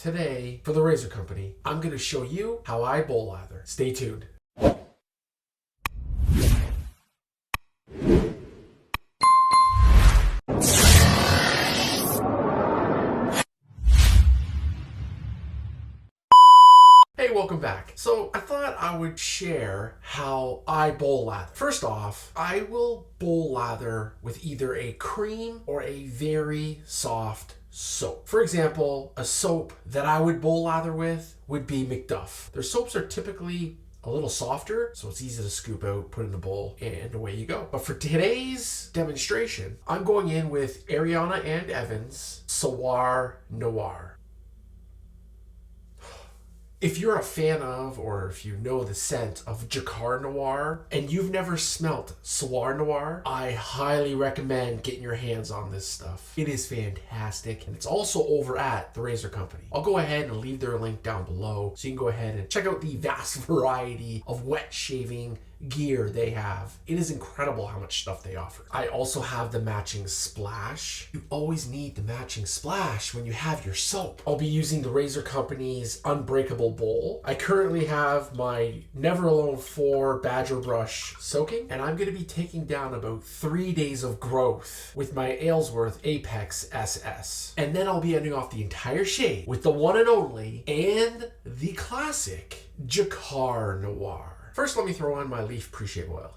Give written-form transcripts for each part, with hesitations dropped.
Today, for the razor company, I'm going to show you how I bowl lather. Stay tuned. Hey, welcome back. So I thought I would share how I bowl lather. First off, I will bowl lather with either a cream or a very soft soap. For example, a soap that I would bowl lather with would be McDuff. Their soaps are typically a little softer, so it's easy to scoop out, put in the bowl, and away you go. But for today's demonstration, I'm going in with Ariana and Evan's Soir Noir. If you're a fan of, or if you know the scent of Drakkar Noir, and you've never smelt Soir Noir, I highly recommend getting your hands on this stuff. It is fantastic, and it's also over at the Razor Company. I'll go ahead and leave their link down below, so you can go ahead and check out the vast variety of wet shaving gear they have. It is incredible how much stuff they offer. I also have the matching splash. You always need the matching splash when you have your soap. I'll be using the Razor Company's Unbreakable bowl. I currently have my Never Alone 4 Badger brush soaking, and I'm going to be taking down about 3 days of growth with my Aylsworth Apex SS. And then I'll be ending off the entire shave with the one and only and the classic Drakkar Noir. First, let me throw on my leaf pre-shave oil.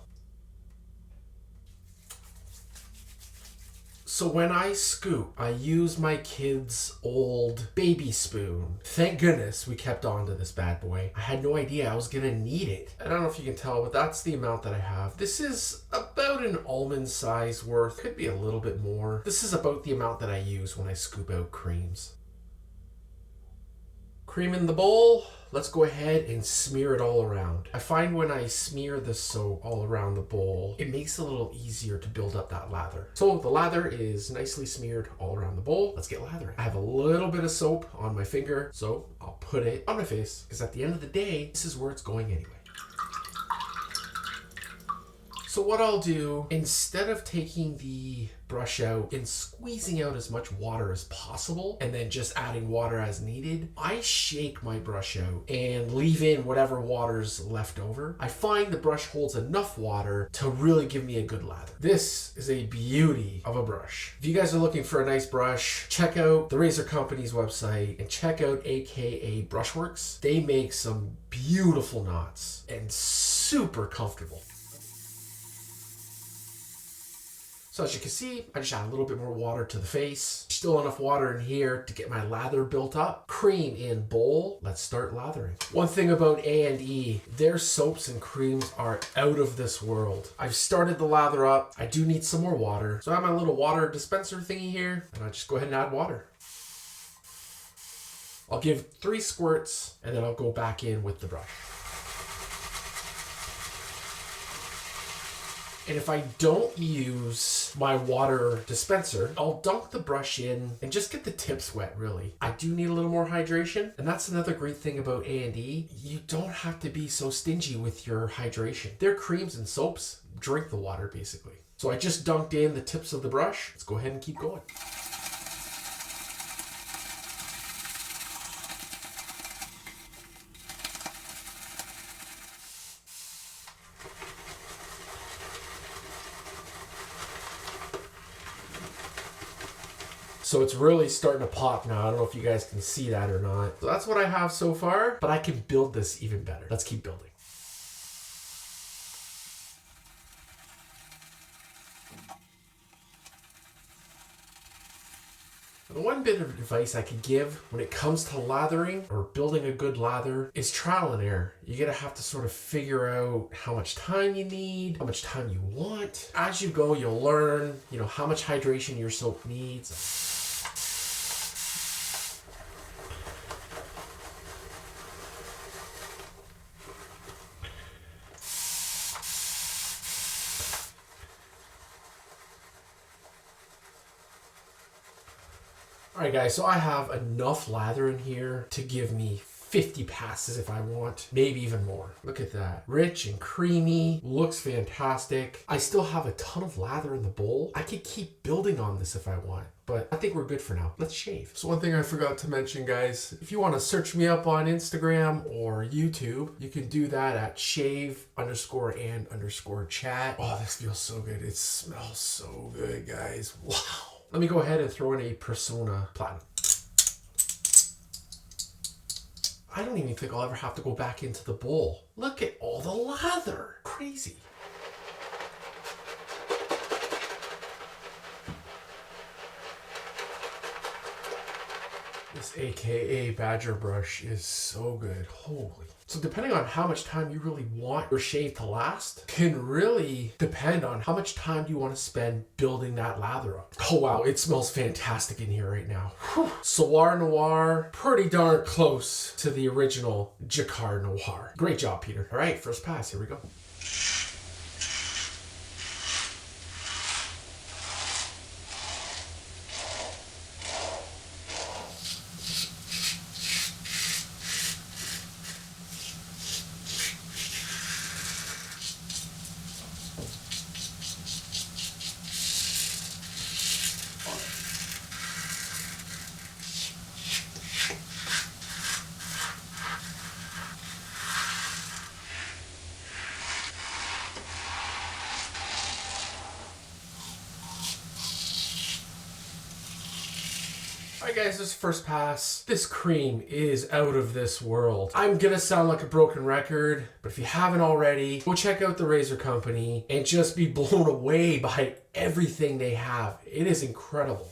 So when I scoop, I use my kid's old baby spoon. Thank goodness we kept on to this bad boy. I had no idea I was gonna need it. I don't know if you can tell, but that's the amount that I have. This is about an almond size worth. Could be a little bit more. This is about the amount that I use when I scoop out creams. Cream in the bowl. Let's go ahead and smear it all around. I find when I smear the soap all around the bowl, it makes it a little easier to build up that lather. So the lather is nicely smeared all around the bowl. Let's get lathering. I have a little bit of soap on my finger, so I'll put it on my face, because at the end of the day, this is where it's going anyway. So what I'll do, instead of taking the brush out and squeezing out as much water as possible and then just adding water as needed, I shake my brush out and leave in whatever water's left over. I find the brush holds enough water to really give me a good lather. This is a beauty of a brush. If you guys are looking for a nice brush, check out the Razor Company's website and check out Aka Brushworx. They make some beautiful knots and super comfortable. So as you can see, I just add a little bit more water to the face. Still enough water in here to get my lather built up. Cream in bowl. Let's start lathering. One thing about A&E, their soaps and creams are out of this world. I've started the lather up. I do need some more water. So I have my little water dispenser thingy here, and I just go ahead and add water. I'll give 3 squirts, and then I'll go back in with the brush. And if I don't use my water dispenser, I'll dunk the brush in and just get the tips wet, really. I do need a little more hydration, and that's another great thing about A&E. You don't have to be so stingy with your hydration. Their creams and soaps drink the water, basically. So I just dunked in the tips of the brush. Let's go ahead and keep going. So it's really starting to pop now. I don't know if you guys can see that or not. So that's what I have so far, but I can build this even better. Let's keep building. The one bit of advice I could give when it comes to lathering or building a good lather is trial and error. You're gonna have to sort of figure out how much time you need, how much time you want. As you go, you'll learn, how much hydration your soap needs. Alright guys, so I have enough lather in here to give me 50 passes if I want, maybe even more. Look at that. Rich and creamy, looks fantastic. I still have a ton of lather in the bowl. I could keep building on this if I want, but I think we're good for now. Let's shave. So one thing I forgot to mention, guys, if you want to search me up on Instagram or YouTube, you can do that at shave_and_chat. Oh, this feels so good. It smells so good, guys. Wow. Let me go ahead and throw in a Persona Platinum. I don't even think I'll ever have to go back into the bowl. Look at all the lather. Crazy. This AKA Badger brush is so good. Holy. So depending on how much time you really want your shave to last can really depend on how much time you want to spend building that lather up. Oh wow, it smells fantastic in here right now. Whew. Soir Noir, pretty darn close to the original Drakkar Noir. Great job, Peter. All right, first pass, here we go. Alright guys, this first pass, this cream is out of this world. I'm gonna sound like a broken record, but if you haven't already, go check out the Razor Company and just be blown away by everything they have. It is incredible.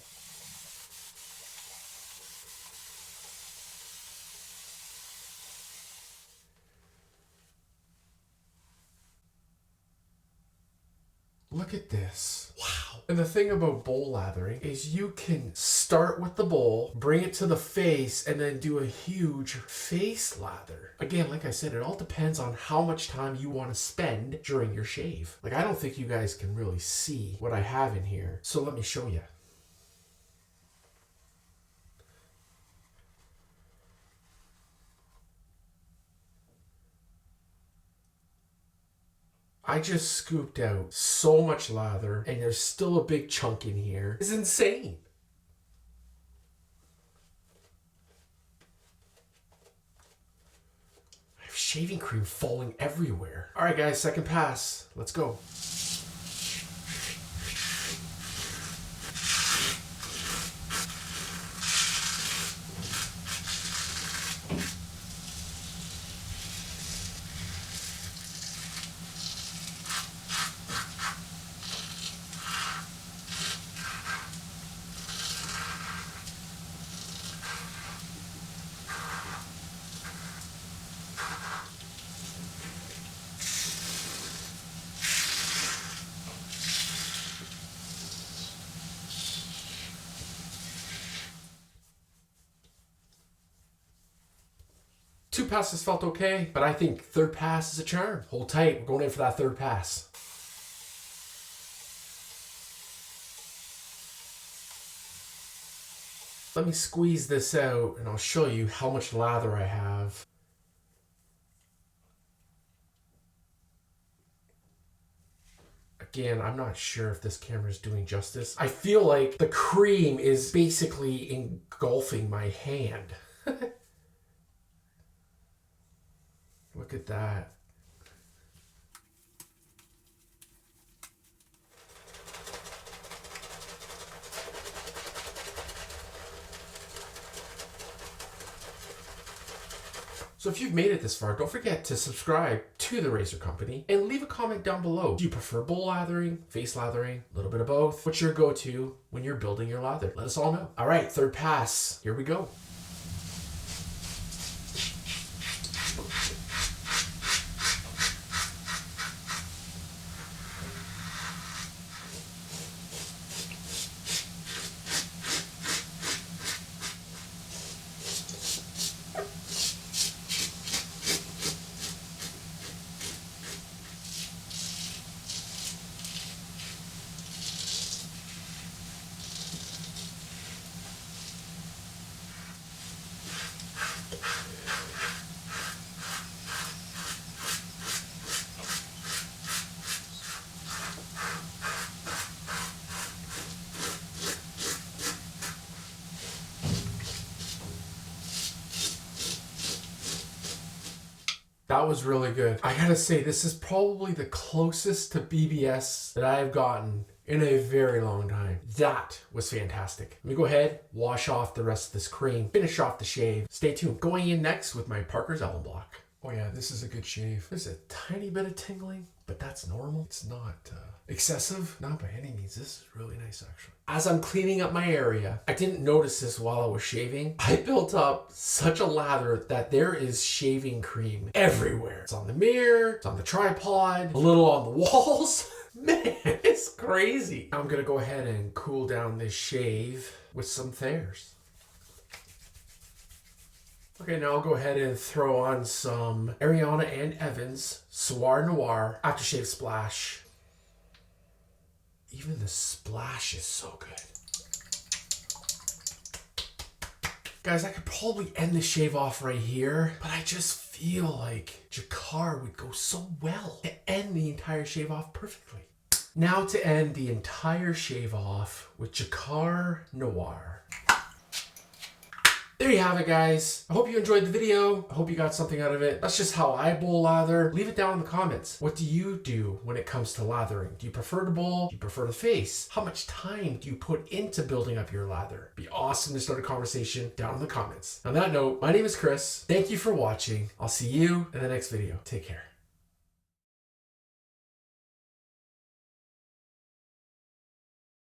Look at this. Wow. And the thing about bowl lathering is you can start with the bowl, bring it to the face, and then do a huge face lather. Again, like I said, it all depends on how much time you want to spend during your shave. Like, I don't think you guys can really see what I have in here. So let me show you. I just scooped out so much lather and there's still a big chunk in here. It's insane. I have shaving cream falling everywhere. All right, guys, second pass. Let's go. Two passes felt okay, but I think third pass is a charm. Hold tight, we're going in for that third pass. Let me squeeze this out and I'll show you how much lather I have. Again, I'm not sure if this camera is doing justice. I feel like the cream is basically engulfing my hand. Look at that. So if you've made it this far, don't forget to subscribe to the Razor Company and leave a comment down below. Do you prefer bowl lathering, face lathering, a little bit of both? What's your go-to when you're building your lather? Let us all know. All right, third pass. Here we go. That was really good. I gotta say, this is probably the closest to BBS that I've gotten in a very long time. That was fantastic. Let me go ahead, wash off the rest of this cream, finish off the shave. Stay tuned. Going in next with my Parker's Alum Block. Oh yeah, this is a good shave. There's a tiny bit of tingling, but that's normal. It's not excessive. Not by any means. This is really nice, actually. As I'm cleaning up my area, I didn't notice this while I was shaving. I built up such a lather that there is shaving cream everywhere. It's on the mirror, it's on the tripod, a little on the walls. Man, it's crazy. I'm gonna go ahead and cool down this shave with some Thayers. Okay, now I'll go ahead and throw on some Ariana and Evans Soir Noir Aftershave Splash. Even the splash is so good. Guys, I could probably end the shave off right here, but I just feel like Drakkar would go so well to end the entire shave off perfectly. Now to end the entire shave off with Drakkar Noir. There you have it, guys. I hope you enjoyed the video. I hope you got something out of it. That's just how I bowl lather. Leave it down in the comments. What do you do when it comes to lathering? Do you prefer to bowl? Do you prefer to face? How much time do you put into building up your lather? It'd be awesome to start a conversation down in the comments. On that note, my name is Chris. Thank you for watching. I'll see you in the next video. Take care.